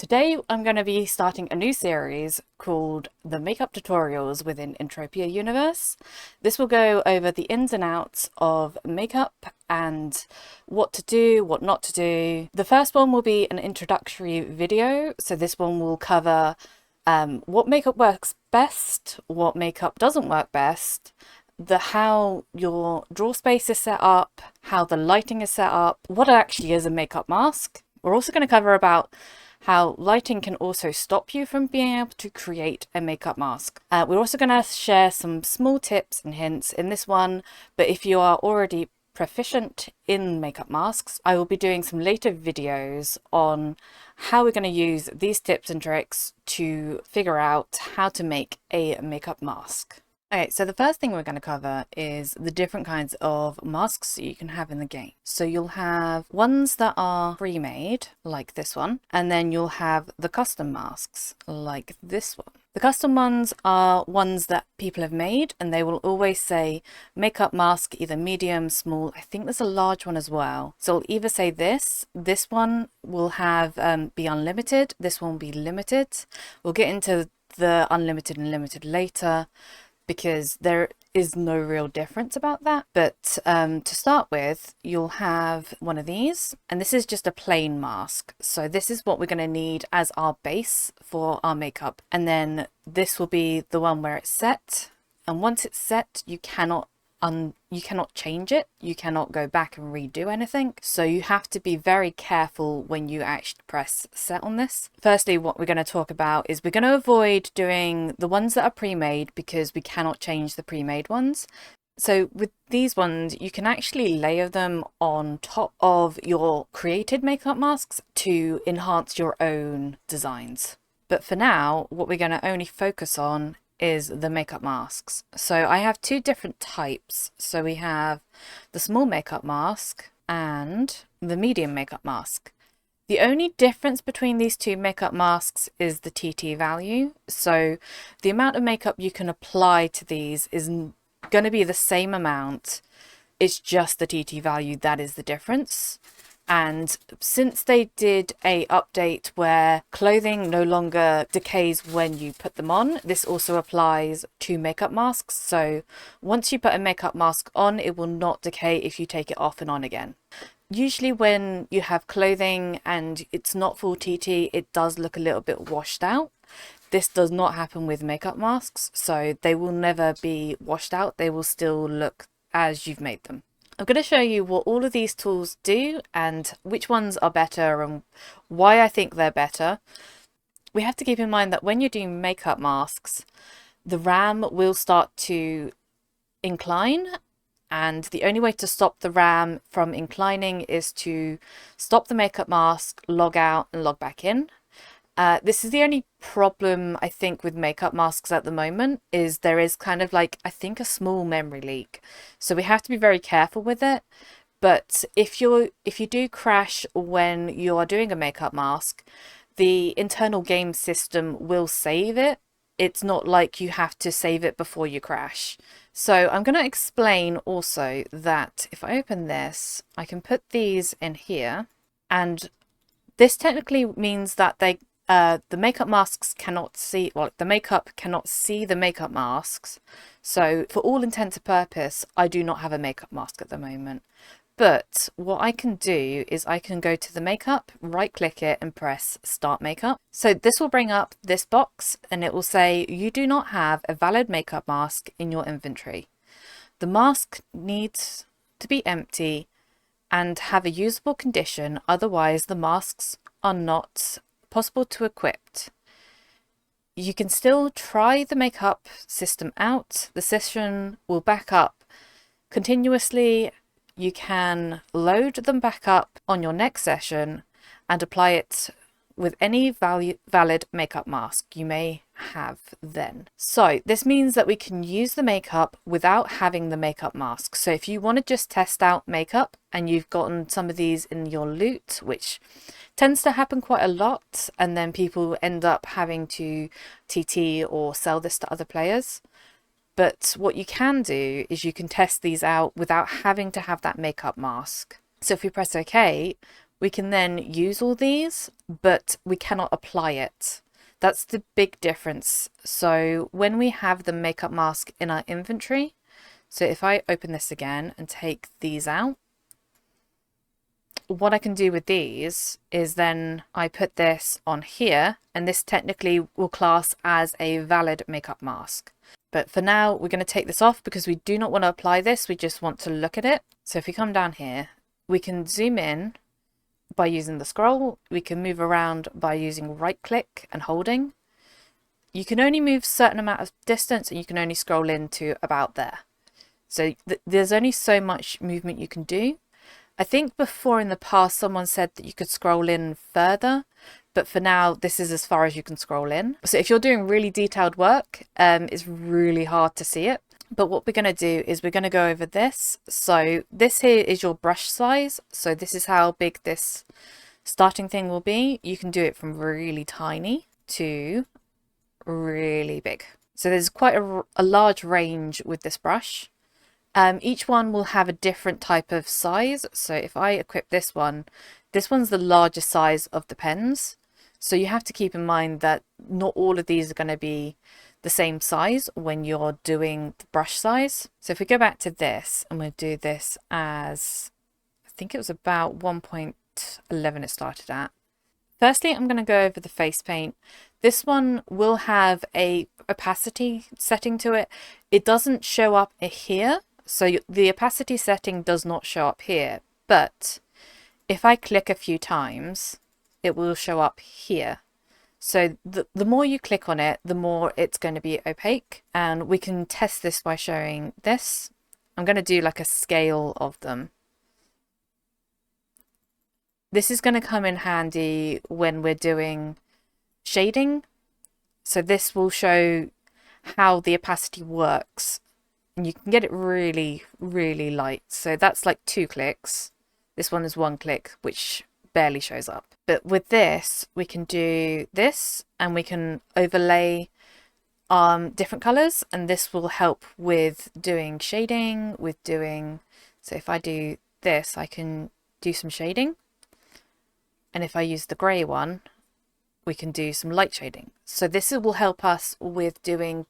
Today I'm going to be starting a new series called the Makeup Tutorials within Entropia Universe. This will go over the ins and outs of makeup and what to do, what not to do. The first one will be an introductory video, so this one will cover what makeup works best, what makeup doesn't work best, how your draw space is set up, how the lighting is set up, what actually is a makeup mask. We're also going to cover about how lighting can also stop you from being able to create a makeup mask. We're also going to share some small tips and hints in this one, but if you are already proficient in makeup masks, I will be doing some later videos on how we're going to use these tips and tricks to figure out how to make a makeup mask. Okay, so the first thing we're going to cover is the different kinds of masks that you can have in the game. So you'll have ones that are pre-made, like this one, and then you'll have the custom masks, like this one. The custom ones are ones that people have made, and they will always say makeup mask, either medium, small. I think there's a large one as well. So it'll either say this one will have be unlimited, this one will be limited. We'll get into the unlimited and limited later, because there is no real difference about that. But to start with, you'll have one of these, and this is just a plain mask. So this is what we're going to need as our base for our makeup. And then this will be the one where it's set. And once it's set, you cannot change it. You cannot go back and redo anything. So you have to be very careful when you actually press set on this. Firstly, what we're going to talk about is we're going to avoid doing the ones that are pre-made because we cannot change the pre-made ones. So with these ones, you can actually layer them on top of your created makeup masks to enhance your own designs. But for now, what we're going to only focus on is the makeup masks. So I have two different types. So we have the small makeup mask and the medium makeup mask. The only difference between these two makeup masks is the TT value. So the amount of makeup you can apply to these is going to be the same amount. It's just the TT value that is the difference. And since they did a update where clothing no longer decays when you put them on, this also applies to makeup masks. So once you put a makeup mask on, it will not decay if you take it off and on again. Usually when you have clothing and it's not full TT, it does look a little bit washed out. This does not happen with makeup masks, so they will never be washed out. They will still look as you've made them. I'm going to show you what all of these tools do and which ones are better and why I think they're better. We have to keep in mind that when you're doing makeup masks, the RAM will start to incline, and the only way to stop the RAM from inclining is to stop the makeup mask, log out and log back in. This is the only problem I think with makeup masks at the moment, is there is kind of like, I think, a small memory leak. So we have to be very careful with it. But if you do crash when you are doing a makeup mask, the internal game system will save it. It's not like you have to save it before you crash. So I'm going to explain also that if I open this, I can put these in here, and this technically means that the makeup masks cannot see, well, the makeup cannot see the makeup masks. So for all intents and purpose, I do not have a makeup mask at the moment. But what I can do is I can go to the makeup, right click it and press start makeup. So this will bring up this box and it will say you do not have a valid makeup mask in your inventory. The mask needs to be empty and have a usable condition, otherwise the masks are not possible to equip. You can still try the makeup system out. The session will back up continuously. You can load them back up on your next session and apply it with any valid makeup mask you may have then. So this means that we can use the makeup without having the makeup mask. So if you want to just test out makeup and you've gotten some of these in your loot, which tends to happen quite a lot, and then people end up having to TT or sell this to other players. But what you can do is you can test these out without having to have that makeup mask. So if we press OK, We can then use all these, but we cannot apply it. That's the big difference. So when we have the makeup mask in our inventory, so if I open this again and take these out, what I can do with these is then I put this on here, and this technically will class as a valid makeup mask. But for now, we're going to take this off because we do not want to apply this. We just want to look at it. So if we come down here, we can zoom in by using the scroll. We can move around by using right click and holding. You can only move a certain amount of distance, and you can only scroll in to about there. So there's only so much movement you can do. I think before in the past someone said that you could scroll in further, but for now this is as far as you can scroll in. So if you're doing really detailed work, it's really hard to see it. But what we're going to do is we're going to go over this. So this here is your brush size. So this is how big this starting thing will be. You can do it from really tiny to really big. So there's quite a large range with this brush. Each one will have a different type of size. So if I equip this one's the largest size of the pens. So you have to keep in mind that not all of these are going to be the same size when you're doing the brush size. So if we go back to this, and we'll do this as, I think it was about 1.11 it started at. Firstly, I'm going to go over the face paint. This one will have a opacity setting to it. It doesn't show up here. So the opacity setting does not show up here, but if I click a few times, it will show up here. So the more you click on it, the more it's going to be opaque. And we can test this by showing this. I'm going to do like a scale of them. This is going to come in handy when we're doing shading. So this will show how the opacity works. And you can get it really, really light. So that's like 2 clicks. This one is 1 click, which barely shows up. But with this, we can do this, and we can overlay different colors, and this will help with doing shading, so if I do this, I can do some shading. And if I use the gray one, we can do some light shading. So this will help us with doing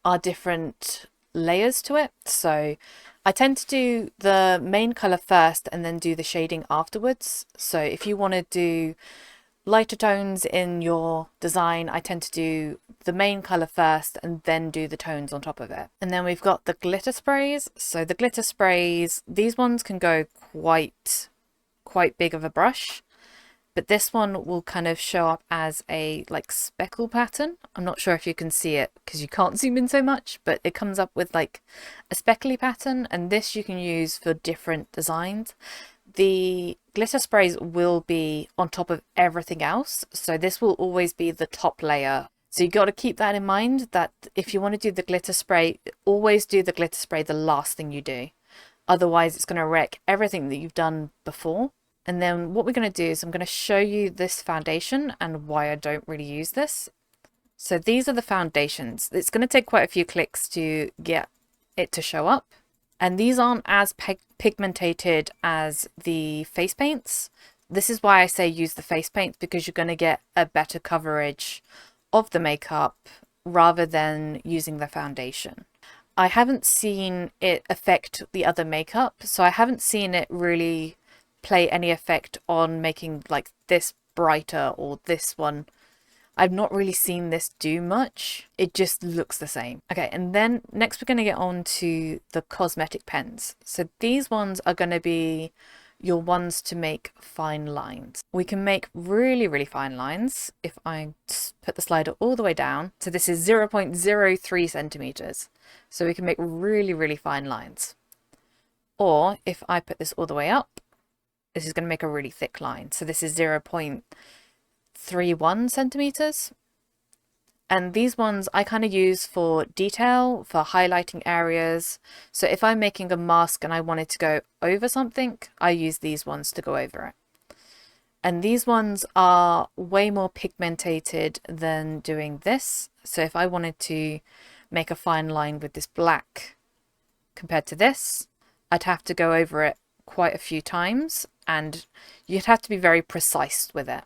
our different layers to it. So I tend to do the main color first and then do the shading afterwards. So if you want to do lighter tones in your design, I tend to do the main color first and then do the tones on top of it. And then we've got the glitter sprays. So the glitter sprays, these ones can go quite big of a brush. But this one will kind of show up as a like speckle pattern. I'm not sure if you can see it because you can't zoom in so much, but it comes up with like a speckly pattern, and this you can use for different designs. The glitter sprays will be on top of everything else, so this will always be the top layer. So you got to keep that in mind, that if you want to do the glitter spray, always do the glitter spray the last thing you do. Otherwise it's going to wreck everything that you've done before. And then what we're going to do is I'm going to show you this foundation and why I don't really use this. So these are the foundations. It's going to take quite a few clicks to get it to show up. And these aren't as pigmented as the face paints. This is why I say use the face paints, because you're going to get a better coverage of the makeup rather than using the foundation. I haven't seen it affect the other makeup, so I haven't seen it really play any effect on making like this brighter or this one. I've not really seen this do much. It just looks the same. Okay, and then next we're going to get on to the cosmetic pens. So these ones are going to be your ones to make fine lines. We can make really, really fine lines if I put the slider all the way down. So this is 0.03 centimeters. So we can make really, really fine lines. Or if I put this all the way up, this is going to make a really thick line. So this is 0.31 centimeters. And these ones I kind of use for detail, for highlighting areas. So if I'm making a mask and I wanted to go over something, I use these ones to go over it. And these ones are way more pigmented than doing this. So if I wanted to make a fine line with this black compared to this, I'd have to go over it quite a few times, and you'd have to be very precise with it.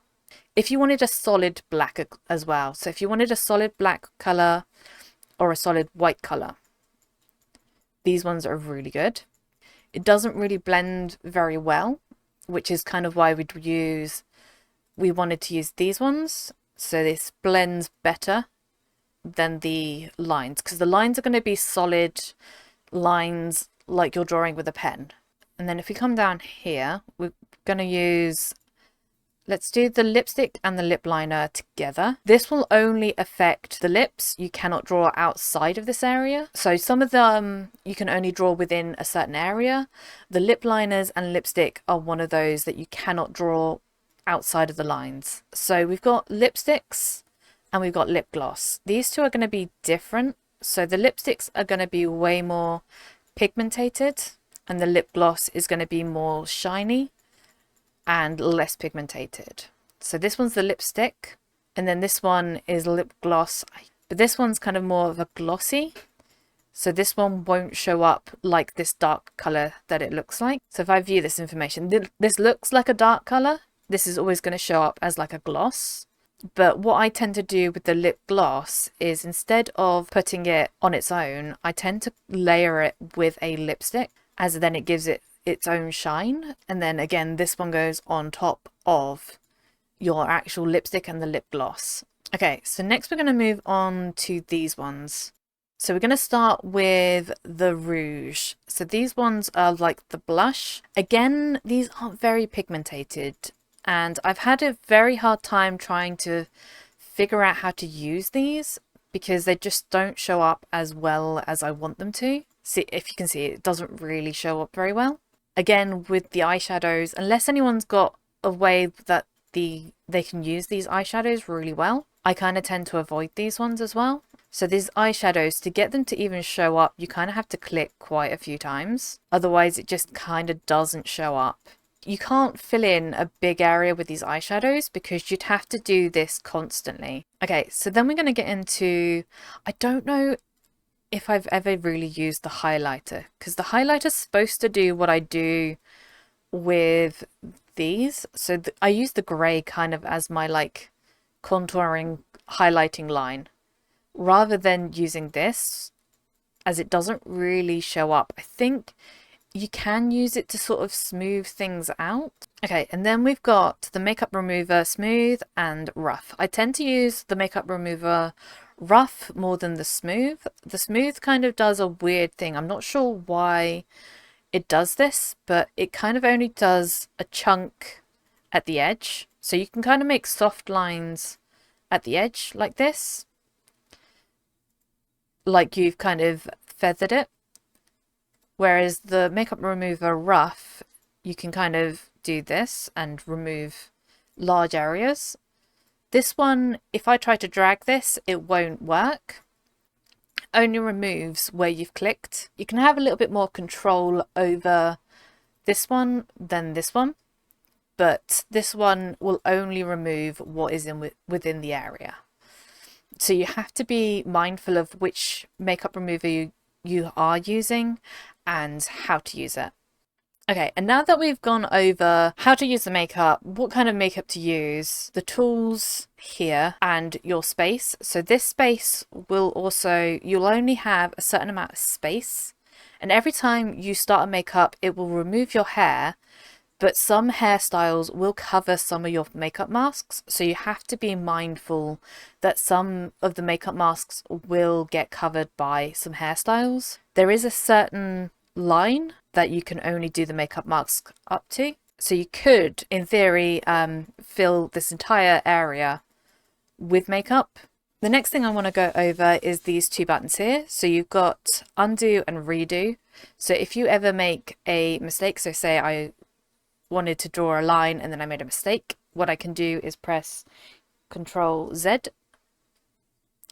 If you wanted a solid black as well, so if you wanted a solid black color or a solid white color, these ones are really good. It doesn't really blend very well, which is kind of why we wanted to use these ones. So this blends better than the lines, because the lines are going to be solid lines like you're drawing with a pen. And then if we come down here, we're going to use, let's do the lipstick and the lip liner together. This will only affect the lips. You cannot draw outside of this area. So some of them you can only draw within a certain area. The lip liners and lipstick are one of those that you cannot draw outside of the lines. So we've got lipsticks and we've got lip gloss. These two are going to be different. So the lipsticks are going to be way more pigmented and the lip gloss is going to be more shiny and less pigmented. So this one's the lipstick and then this one is lip gloss, but this one's kind of more of a glossy. So this one won't show up like this dark color that it looks like. So if I view this information, this looks like a dark color. This is always going to show up as like a gloss. But what I tend to do with the lip gloss is instead of putting it on its own, I tend to layer it with a lipstick, as then it gives it its own shine. And then again, this one goes on top of your actual lipstick and the lip gloss. Okay, so next we're going to move on to these ones. So we're going to start with the Rouge. So these ones are like the blush. Again, these aren't very pigmented. And I've had a very hard time trying to figure out how to use these because they just don't show up as well as I want them to. See, if you can see, it doesn't really show up very well. Again, with the eyeshadows, unless anyone's got a way that they can use these eyeshadows really well, I kind of tend to avoid these ones as well. So these eyeshadows, to get them to even show up, you kind of have to click quite a few times. Otherwise, it just kind of doesn't show up. You can't fill in a big area with these eyeshadows because you'd have to do this constantly. Okay, so then we're going to get into, I don't know if I've ever really used the highlighter, because the highlighter's supposed to do what I do with these. So I use the grey kind of as my like contouring highlighting line rather than using this, as it doesn't really show up. I think you can use it to sort of smooth things out. Okay, and then we've got the makeup remover smooth and rough. I tend to use the makeup remover rough more than the smooth. The smooth kind of does a weird thing. I'm not sure why it does this, but it kind of only does a chunk at the edge. So you can kind of make soft lines at the edge like this, like you've kind of feathered it. Whereas the makeup remover rough, you can kind of do this and remove large areas. This one, if I try to drag this, it won't work. Only removes where you've clicked. You can have a little bit more control over this one than this one, but this one will only remove what is within the area. So you have to be mindful of which makeup remover you are using and how to use it. Okay, and now that we've gone over how to use the makeup, what kind of makeup to use, the tools here, and your space. So this space will also, you'll only have a certain amount of space, and every time you start a makeup, it will remove your hair, but some hairstyles will cover some of your makeup masks. So you have to be mindful that some of the makeup masks will get covered by some hairstyles. There is a certain line that you can only do the makeup mask up to. So you could, in theory, fill this entire area with makeup. The next thing I want to go over is these two buttons here. So you've got undo and redo. So if you ever make a mistake, so say I wanted to draw a line and then I made a mistake, what I can do is press Control Z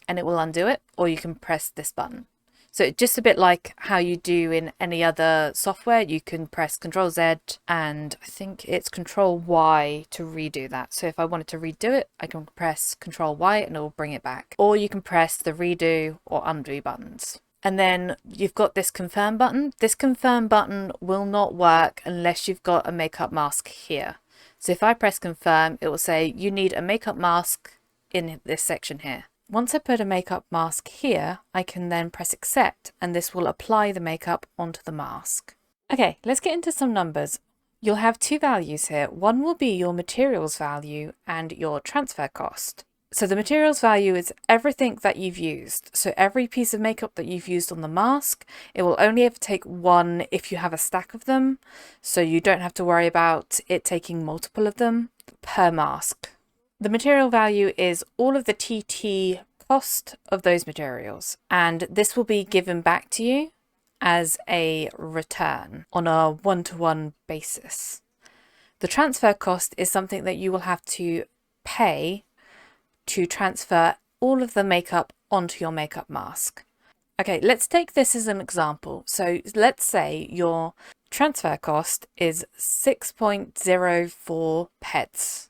and it will undo it, or you can press this button. So just a bit like how you do in any other software, you can press Control Z and I think it's Control Y to redo that. So if I wanted to redo it, I can press Control Y and it will bring it back. Or you can press the redo or undo buttons. And then you've got this confirm button. This confirm button will not work unless you've got a makeup mask here. So if I press confirm, it will say you need a makeup mask in this section here. Once I put a makeup mask here, I can then press accept and this will apply the makeup onto the mask. Okay, let's get into some numbers. You'll have two values here. One will be your materials value and your transfer cost. So the materials value is everything that you've used. So every piece of makeup that you've used on the mask, it will only ever take one if you have a stack of them. So you don't have to worry about it taking multiple of them per mask. The material value is all of the TT cost of those materials. And this will be given back to you as a return on a one-to-one basis. The transfer cost is something that you will have to pay to transfer all of the makeup onto your makeup mask. Okay, let's take this as an example. So let's say your transfer cost is 6.04 pets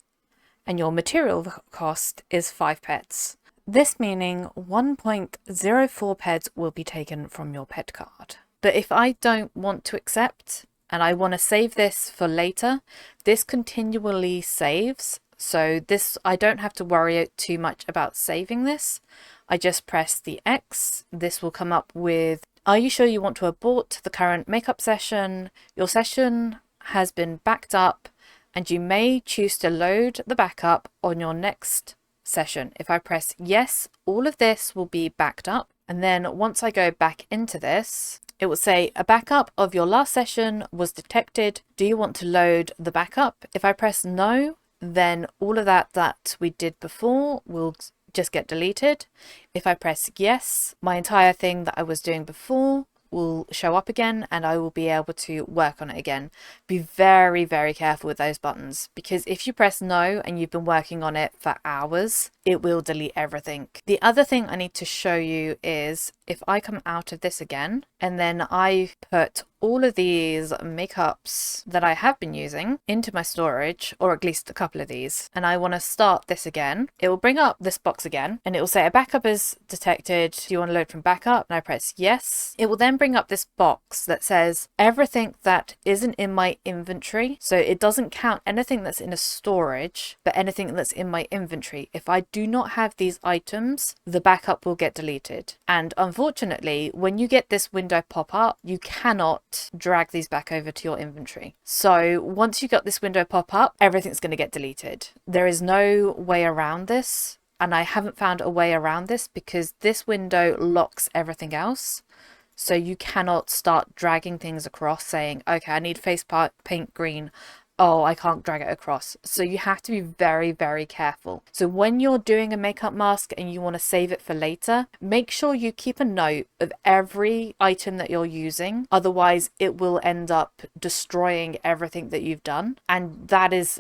and your material cost is 5 pets. This meaning 1.04 pets will be taken from your pet card. But if I don't want to accept and I want to save this for later, this continually saves. So this, I don't have to worry too much about saving this. I just press the X. This will come up with, are you sure you want to abort the current makeup session? Your session has been backed up and you may choose to load the backup on your next session. If I press yes, all of this will be backed up. And then once I go back into this, it will say a backup of your last session was detected. Do you want to load the backup? If I press no, then all of that we did before will just get deleted. If I press yes, my entire thing that I was doing before will show up again and I will be able to work on it again. Be very, very careful with those buttons because if you press no and you've been working on it for hours, it will delete everything. The other thing I need to show you is if I come out of this again and then I put all of these makeups that I have been using into my storage, or at least a couple of these, and I want to start this again, it will bring up this box again and it will say a backup is detected. Do you want to load from backup? And I press yes. It will then bring up this box that says everything that isn't in my inventory. So it doesn't count anything that's in a storage, but anything that's in my inventory. If I do not have these items, the backup will get deleted. And unfortunately, when you get this window pop up, you cannot drag these back over to your inventory. So once you got this window pop up, everything's going to get deleted. There is no way around this. And I haven't found a way around this because this window locks everything else. So you cannot start dragging things across saying, okay, I need face paint green. Oh, I can't drag it across. So you have to be very, very careful. So when you're doing a makeup mask and you want to save it for later, make sure you keep a note of every item that you're using. Otherwise, it will end up destroying everything that you've done. And that is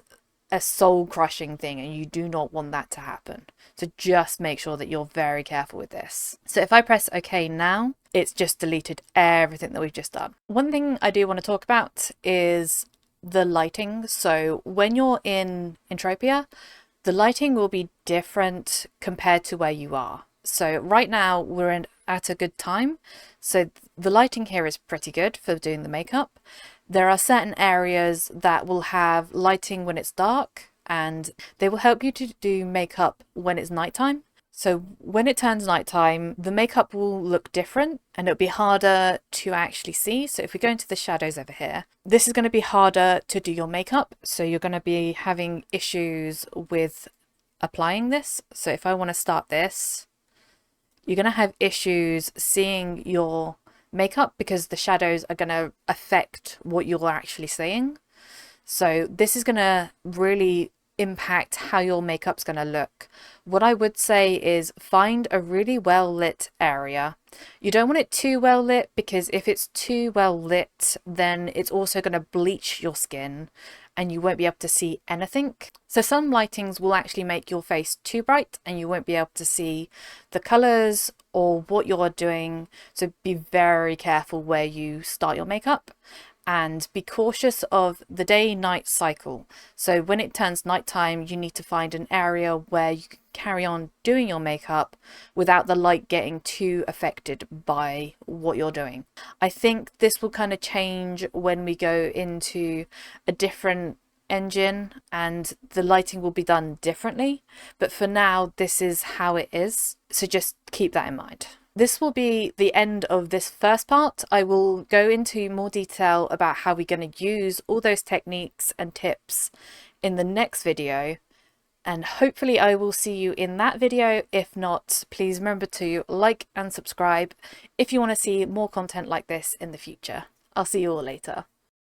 a soul crushing thing and you do not want that to happen. So just make sure that you're very careful with this. So if I press OK now, it's just deleted everything that we've just done. One thing I do want to talk about is the lighting. So when you're in Entropia, the lighting will be different compared to where you are. So right now we're at a good time. So the lighting here is pretty good for doing the makeup. There are certain areas that will have lighting when it's dark and they will help you to do makeup when it's nighttime. So when it turns nighttime, the makeup will look different and it'll be harder to actually see. So if we go into the shadows over here, this is going to be harder to do your makeup. So you're going to be having issues with applying this. So if I want to start this, you're going to have issues seeing your makeup because the shadows are going to affect what you're actually seeing. So this is going to really impact how your makeup's going to look. What I would say is find a really well lit area. You don't want it too well lit because if it's too well lit, then it's also going to bleach your skin and you won't be able to see anything. So some lightings will actually make your face too bright and you won't be able to see the colors or what you're doing. So be very careful where you start your makeup. and be cautious of the day-night cycle. So when it turns nighttime, you need to find an area where you can carry on doing your makeup without the light getting too affected by what you're doing. I think this will kind of change when we go into a different engine and the lighting will be done differently, but for now this is how it is, so just keep that in mind. This will be the end of this first part. I will go into more detail about how we're going to use all those techniques and tips in the next video, and hopefully I will see you in that video. If not, please remember to like and subscribe if you want to see more content like this in the future. I'll see you all later.